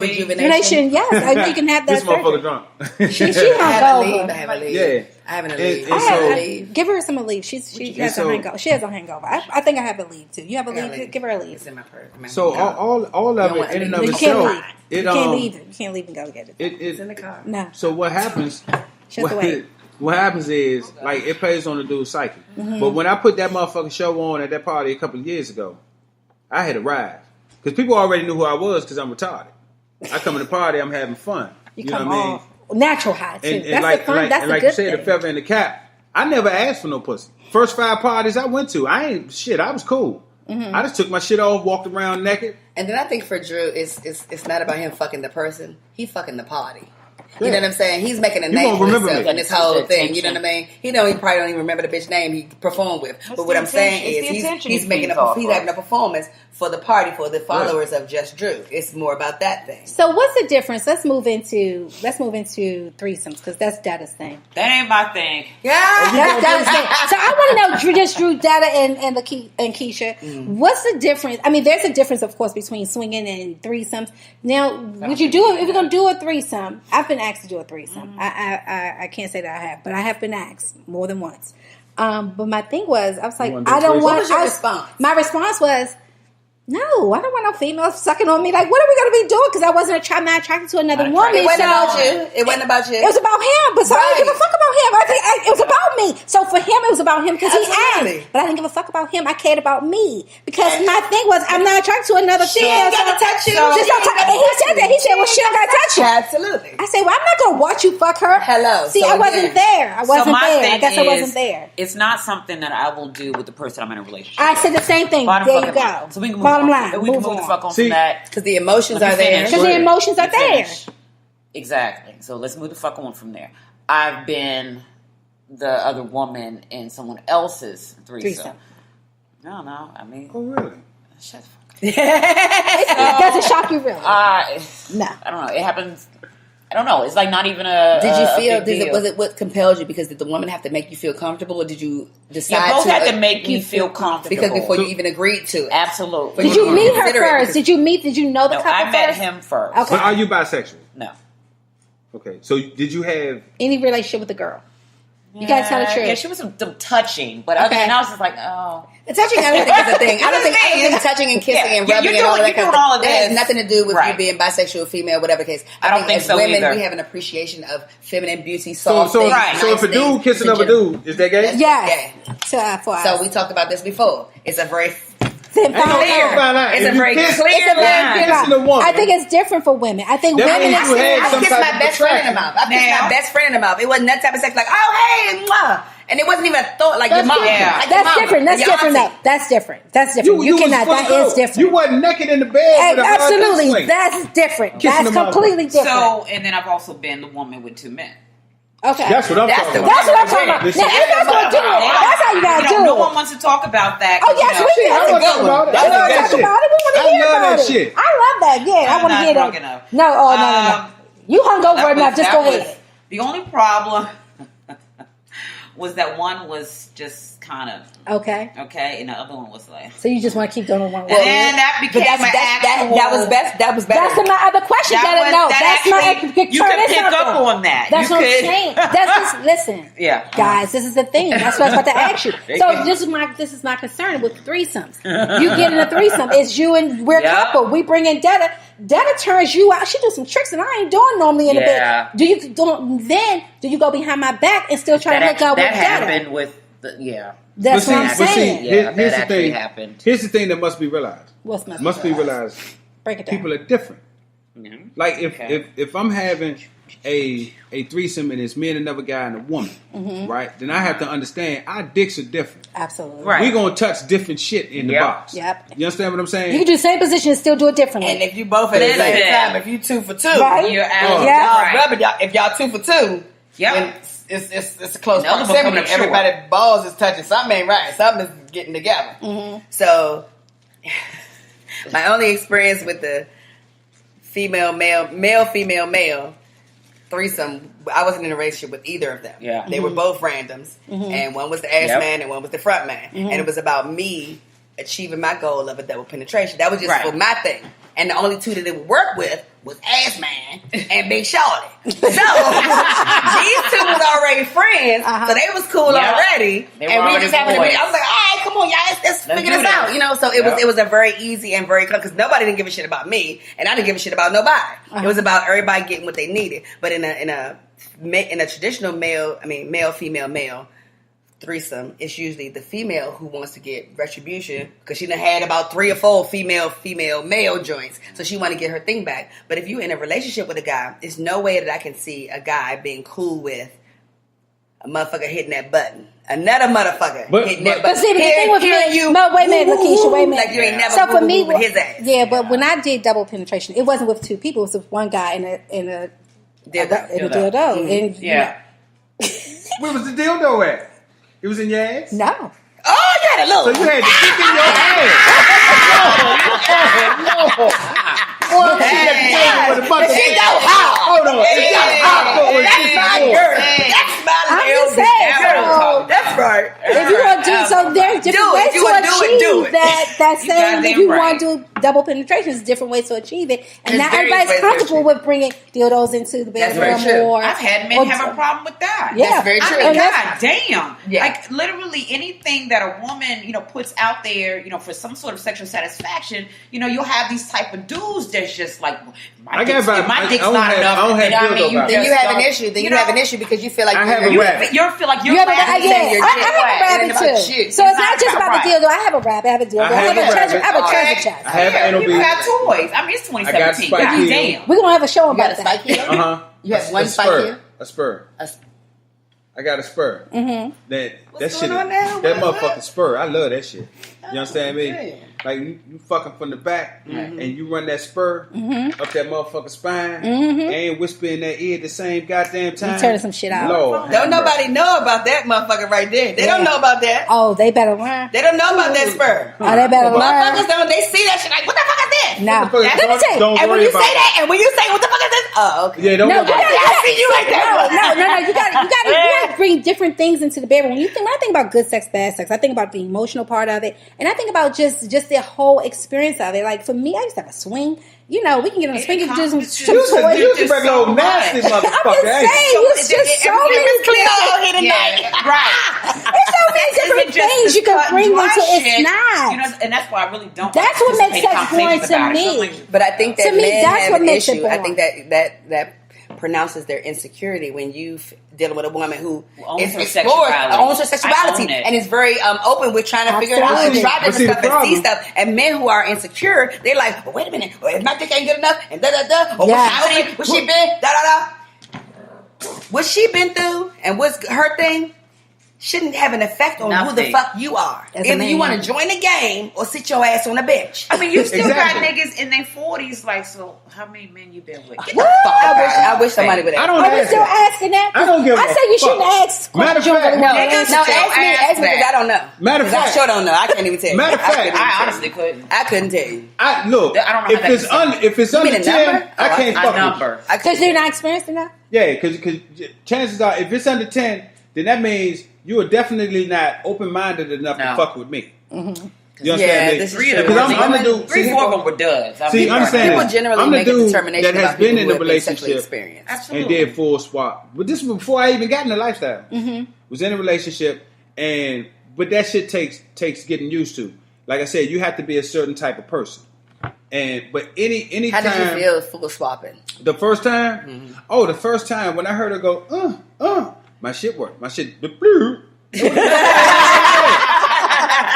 rejuvenation. Yes, you can have that. This motherfucker drunk. She hungover. I haven't leave. Yeah. I haven't leave. Give her some leave. She has a hangover. She has a hangover. I think I have a leave too. You have a leave? Give her a leave. It's in my purse. So all of it in and of itself. You can't leave it. You can't leave and go get it. It's in the car. No. So what happens? What happens is, like, it plays on the dude's psyche. Mm-hmm. But when I put that motherfucking show on at that party a couple of years ago, I had arrived. Because people already knew who I was because I'm retarded. I come to the party, I'm having fun. You know what I mean? Natural high, too. And that's the fun. That's the good thing. You said, the feather in the cap. I never asked for no pussy. First 5 parties I went to, I was cool. Mm-hmm. I just took my shit off, walked around naked. And then I think for Drew, it's not about him fucking the person. He fucking the party. You know what I'm saying? He's making a name for himself in this whole thing. You know what I mean? He probably don't even remember the bitch name he performed with. But what I'm saying is he's having a performance for the party, for the followers of Just Drew. It's more about that thing. So what's the difference? Let's move into threesomes because that's Dada's thing. That ain't my thing. Yeah, that's Dada's thing. So I want to know Just Drew, Dada, and Keisha. Mm. What's the difference? I mean, there's a difference, of course, between swinging and threesomes. Now, would you do it if you're going to do a threesome? I've been asked to do a threesome. I can't say that I have, but I have been asked more than once. But my thing was, I was like, I don't want. What was your response? My response was, no, I don't want no females sucking on me. Like, what are we going to be doing? Because I wasn't not attracted to another woman. It wasn't about you. It wasn't about you. It was about him. But so I didn't give a fuck about him. I think it was about me. So for him, it was about him because he asked. But I didn't give a fuck about him. I cared about me. Because my thing was, I'm not attracted to another female. She ain't got to touch you. And he said that. He said, well, she don't got to touch you. Absolutely. I said, well, I'm not going to watch you fuck her. Hello. See, I wasn't there. I guess I wasn't there. It's not something that I will do with the person I'm in a relationship with. I said the same thing. There you go. So we can Bottom line. We can move the fuck on from that. Because the emotions are there. Because the emotions are there. Exactly. So let's move the fuck on from there. I've been the other woman in someone else's threesome. I don't know. I mean, oh really? Shut the fuck up. Does it shock you really? No. I don't know. It happens. I don't know. It's like not even a. Did you feel? Was it what compelled you? Because did the woman have to make you feel comfortable, or did you decide? Both had to make me feel comfortable. Because before you even agreed to it, absolutely. Did you meet her first? Did you know the couple first? I met him first. Okay. But are you bisexual? No. Okay. So did you have any relationship with a girl? You gotta tell the truth. Yeah, she was some touching, but other than I was just like, oh. The touching, I don't think is a thing. I don't think touching and kissing and rubbing and all that kind of stuff. That has nothing to do with you being bisexual, female, whatever the case. I don't think so women, either. We have an appreciation of feminine beauty, soft so, things. Right. So if a dude kissing another dude, is that gay? Yes. So we talked about this before. It's a very clear. It's a very clear line. I think it's different for women. I think women. I kissed my best friend in the mouth. I kissed my best friend in the mouth. It wasn't that type of sex like, oh hey, mwah. And it wasn't even a thought like your mom. Yeah. Like that's different. That's different. Though. That's different. That's different. You cannot. That is different. You wasn't naked in the bed. Absolutely. That's different. That's completely different. So, and then I've also been the woman with 2 men. Okay. That's what I'm talking about. That's what I'm talking about. Now, if that's going to do it, that's how you got to do it. No one wants to talk about that. Oh, yes, we I want to talk about it. We want to hear about it. Shit. I love that. Yeah, I want to hear that. No. You hung over enough. Just go ahead. The only problem was that one was just kind of okay, and the other one was like. So you just want to keep going on one. And that became that was best. That was better. That's my other question. That's my. You can pick up on that. That's what I'm saying. That's just listen. Yeah, guys, this is the thing. That's what I was about to ask you. So this is my concern with threesomes. You get in a threesome. It's you and we're a couple. We bring in Dada. Dada turns you out. She do some tricks that I ain't doing normally in the bed. Do you go behind my back and still try to hook up with Dada? That happened with That's what I'm saying. Here's the thing. Happened. Here's the thing that must be realized. What's must be realized? Break it down. People are different. Mm-hmm. Like if I'm having a threesome and it's me and another guy and a woman, right? Then I have to understand our dicks are different. Absolutely. Right. We're gonna touch different shit in the box. Yep. You understand what I'm saying? You can do the same position and still do it differently. And if you both at the same time, if you 2 for 2, right? You're out. If y'all 2 for 2, it's a close proximity. Everybody's balls is touching. Something ain't right. Something is getting together. Mm-hmm. So, my only experience with the female, male threesome, I wasn't in a relationship with either of them. Yeah. They were both randoms. Mm-hmm. And one was the ass man and one was the front man. Mm-hmm. And it was about me achieving my goal of a double penetration. That was just for my thing. And the only two that it would work with was Ass Man and Big Shorty. So these two was already friends, so they was cool already. And we just happened to be. I was like, all right, come on, y'all, let's figure this out. You know, so it was a very easy and very because nobody didn't give a shit about me, and I didn't give a shit about nobody. It was about everybody getting what they needed. But in a traditional male female threesome, it's usually the female who wants to get retribution because she done had about 3 or 4 female male joints, so she want to get her thing back. But if you're in a relationship with a guy, there's no way that I can see a guy being cool with a motherfucker hitting that button. Another motherfucker hitting that button. But see, the thing with me, wait a minute, Lakeisha, wait a minute. Like you ain't never so for me, with his ass. Yeah, but when I did double penetration, it wasn't with 2 people. It was with one guy in a dildo. Mm-hmm. And, where was the dildo at? It was in your ass? No. Oh, you had a little. So you had the dick in your ass. Hold on. She got hot. Hold on. That's my girl. That's my little girl. That's right. If you want to do so, there's different ways to achieve that same. If you want to do double penetration, there's different ways to achieve it, and not everybody's comfortable with bringing dildos into the bedroom. I've had men have a problem with that. Yeah, that's very true. I mean, God damn. Yeah. Like literally anything that a woman, puts out there, for some sort of sexual satisfaction, you'll have these type of dudes that's just like my dick's not enough. Then you have an issue. Then you have an issue because you feel like you feel like you're I have a rabbit too. So it's not just about the dildo. I have a rabbit. I have a dildo. I have a treasure chest. I have anal beads. You have toys. I mean, it's 2017. God damn. We're gonna have a show about that. You have one spike here. A spur. I got a spur. Mm-hmm. That motherfucking spur. I love that shit. You understand me? Like you fucking from the back and you run that spur up that motherfucking spine and whisper in that ear at the same goddamn time. You turning some shit out. Lord, don't nobody know about that motherfucker right there. They don't know about that. Oh, they better learn. They don't know about that spur. Oh, they better learn. Motherfuckers don't. They see that shit like, what the fuck is this? No. Let me tell you. And when you say that, and when you say, what the fuck is this? Oh, okay. Yeah, don't no, worry about I see you like that. No. You gotta bring different things into the bedroom. When I think about good sex, bad sex, I think about the emotional part of it, and I think about just the whole experience of it. Like for me, I used to have a swing. We can get on a swing and do some toys. You just bring old nasty motherfucker. I'm just saying, it's just so many clean all here tonight. Right. It's so many different things you can bring into it's not. And that's why I really don't. That's what makes sex boring to me. But I think that to me, men that's have what an makes issue. it boring. I think that pronounces their insecurity when you dealing with a woman who is owns her sexuality and is very open with trying to figure it out and try different stuff and see stuff. And men who are insecure, they're like, well, wait a minute, if my dick ain't good enough, and or what's she been, what she been through, and what's her thing, shouldn't have an effect on who the fuck you are. Either you want to join the game or sit your ass on the bench. I mean, you still got niggas in their 40s. Like, so how many men you been with? Get the fuck out. I wish somebody would ask. Are we still asking that? I don't give a I say you shouldn't ask. Matter of fact, ask me because I don't know. Matter of fact, I sure don't know. I can't even tell you. Matter of fact, I honestly couldn't. I couldn't tell you. Look, I don't know if it's under 10, I can't fuck number. Because you're not experienced enough? Yeah, because chances are, if it's under 10, then that means you are definitely not open-minded enough to fuck with me. Mm-hmm. You understand me? 3 of them. I'm the dude. 3-4 of them were dudes. See, understand people generally make a determination that has been in a relationship and did full swap. But this was before I even got in the lifestyle. Was in a relationship, but that shit takes getting used to. Like I said, you have to be a certain type of person. But any how time, did you feel full swapping? The first time? The first time when I heard her go, my shit worked. My shit, the blue. You know what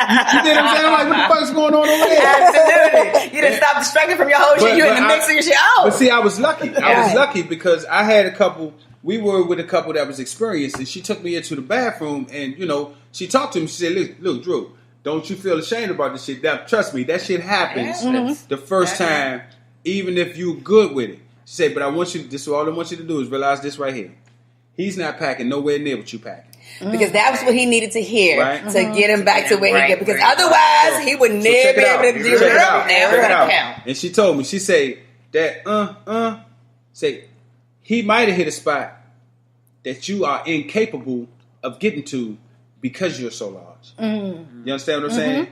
I'm saying? Like, what the fuck's going on over there? Absolutely. You didn't stop distracted from your whole shit. You in the mix of your shit. But see, I was lucky. I was lucky because I had a couple. We were with a couple that was experienced, and she took me into the bathroom, and she talked to me. She said, "Look, Drew, don't you feel ashamed about this shit? Now, trust me, that shit happens the first time, even if you're good with it." She said, "But I want you. This is all I want you to do is realize this right here. He's not packing nowhere near what you packing." Because that was what he needed to hear to get him back to where he get. Because otherwise, he would never be able to do it. And she told me, she said that say he might have hit a spot that you are incapable of getting to because you're so large. You understand what I'm saying?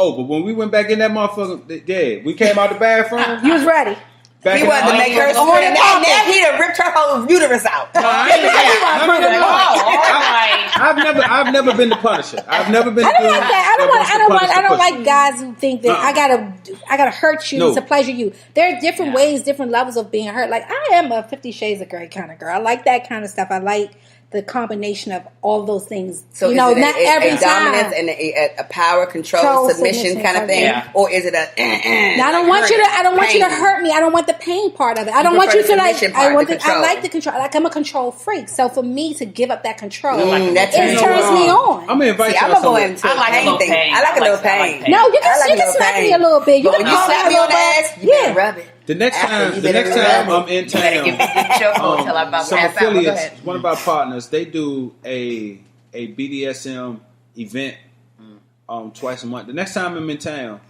Oh, but when we went back in that motherfucker, yeah, we came out the bathroom. You was ready. He wanted to make her sweat. Now he done ripped her whole uterus out. I've never been the Punisher. I've never been. I don't like that. I don't like guys who think that I gotta hurt you to pleasure you. There are different ways, different levels of being hurt. Like I am a 50 Shades of Grey kind of girl. I like that kind of stuff. I like the combination of all those things. So not every time. Dominance and a power, control, submission kind of thing, or is it a? Now, I don't want you to hurt me. I don't want the pain part of it. I don't want you to like. I like the control. Like I'm a control freak. So for me to give up that control, it turns me on. I'm gonna invite you. I'm gonna go into pain. I like a little pain. No, you can smack me a little bit. You can slap me on the ass. You better rub it. The next time I'm in town, some affiliates, one of our partners, they do a BDSM event twice a month. The next time I'm in town,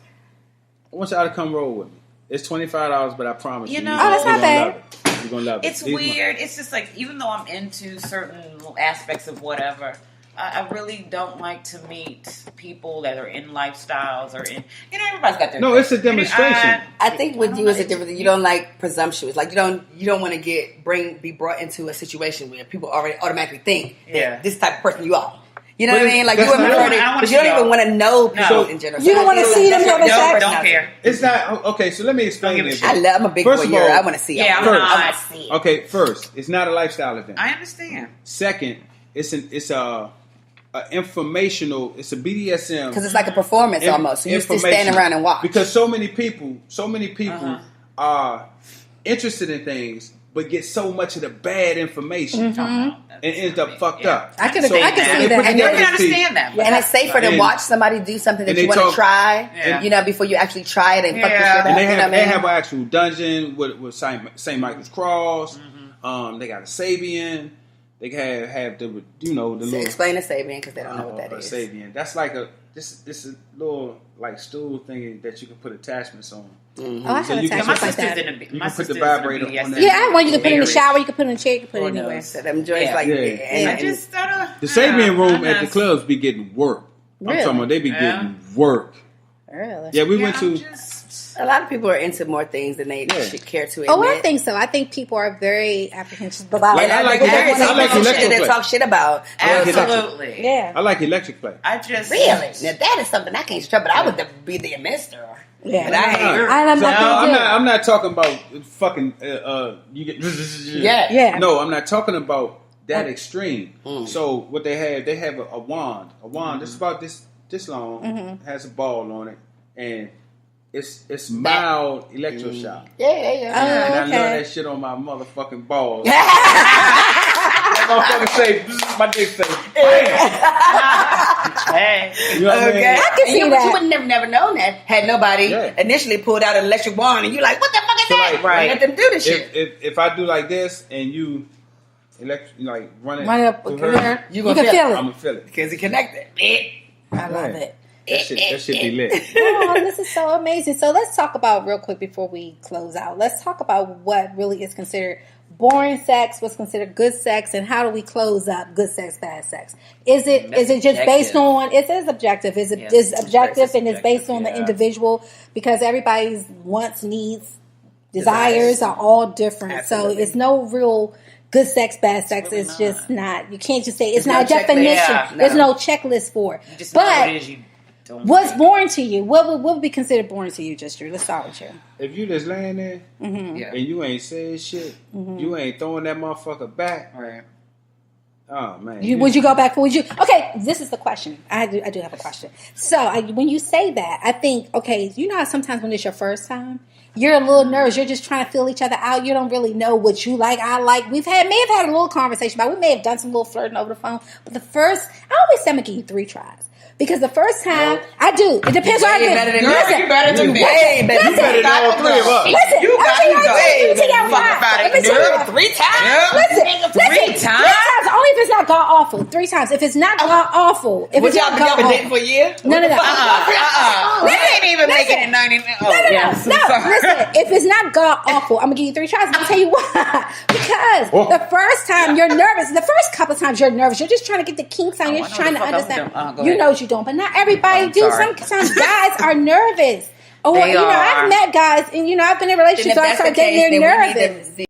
I want y'all to come roll with me. It's $25, but I promise you, that's not bad. You're gonna love it. It's weird. It's just like, even though I'm into certain aspects of whatever, I really don't like to meet people that are in lifestyles or in, everybody's got their. No, it's a demonstration. I think with you is a different thing. You don't like presumptuous. Like you don't want to be brought into a situation where people already automatically think that this type of person you are. You know what I mean? Like you don't even want to know people in general. You don't want to see them on the sex. Don't care. It's not okay. So let me explain this. I'm a big boy. I want to see. Yeah, I want to see. Okay, first, it's not a lifestyle event. I understand. Second, it's a informational. It's a BDSM because it's like a performance almost. So you just stand around and watch. Because so many people are interested in things, but get so much of the bad information and ends up fucked up. I can see that. And I can understand that. And it's safer to watch somebody do something that you want to try, before you actually try it and fuck the shit up. And they have an actual dungeon with St. Michael's Cross. They got a Sabian. They have the little. Explain a Sabian because they don't know what that is. Sabian. That's like this a little like stool thing that you can put attachments on. Mm-hmm. Oh, I have attachments like that. You can put the vibrator on there. Yeah, I want you to put it in the shower. You can put it in the chair. You can put it anywhere. So them joints the Sabian room at the clubs be getting work. I'm talking about they be getting work. Really? Yeah, we went to. A lot of people are into more things than they should care to admit. Oh, I think so. I think people are very apprehensive about it. I like electric play. They talk shit about. Absolutely. Yeah. I like electric play. Really? Now that is something I can't strap, but I would be the mister. Yeah. But I'm not talking about fucking you get Yeah. No, I'm not talking about that extreme. So what they have a wand. A wand that's about this long, has a ball on it, and it's mild electroshock. Yeah. And I love that shit on my motherfucking balls. That motherfucker say, my dick say, hey. You know what I mean? I can see that. You would have never known that had nobody initially pulled out an electric wand and you like, what the fuck is that? Right. Let them do this shit. If I do like this and you run up to her, you can feel it. I'm gonna feel it because it connected. I love it. That should be lit. Oh, this is so amazing. So let's talk about real quick before we close out. Let's talk about what really is considered boring sex, what's considered good sex, and how do we close up good sex, bad sex? Is it just based on? It is objective. Is objective and it's based on the individual because everybody's wants, needs, desires are all different. Absolutely. So it's no real good sex, bad sex. It's just not. You can't just say it's not a definition. There's no checklist for it. But what's boring to you? What would be considered boring to you, Justru? Let's start with you. If you just laying there and you ain't saying shit, you ain't throwing that motherfucker back. Right. Oh man. Would you go back? Would you? Okay, this is the question. I do have a question. So when you say that, I think you know how sometimes when it's your first time, you're a little nervous. You're just trying to feel each other out. You don't really know what you like. I like. We may have had a little conversation about. We may have done some little flirting over the phone. But I always say I'm gonna give you 3 tries. Because the first time, I do. It depends on how you better than me. You better than me. Way better than all 3 of us. Listen, you got 3 times. Listen, 3 times? Listen, 3 times. Only if it's not god awful, 3 times. If it's not god awful, if Would it's y'all not be god ever awful, dating for a year? no. We ain't even making it 90. No. Listen, if it's not god awful, I'm gonna give you 3 tries. I'm gonna tell you why. Because the first time you're nervous, the first couple times you're nervous, you're just trying to get the kinks on. You're just trying to understand. You know what you're doing, but not everybody do. Sometimes guys are nervous. Or I've met guys, and I've been in relationships. So I start getting nervous.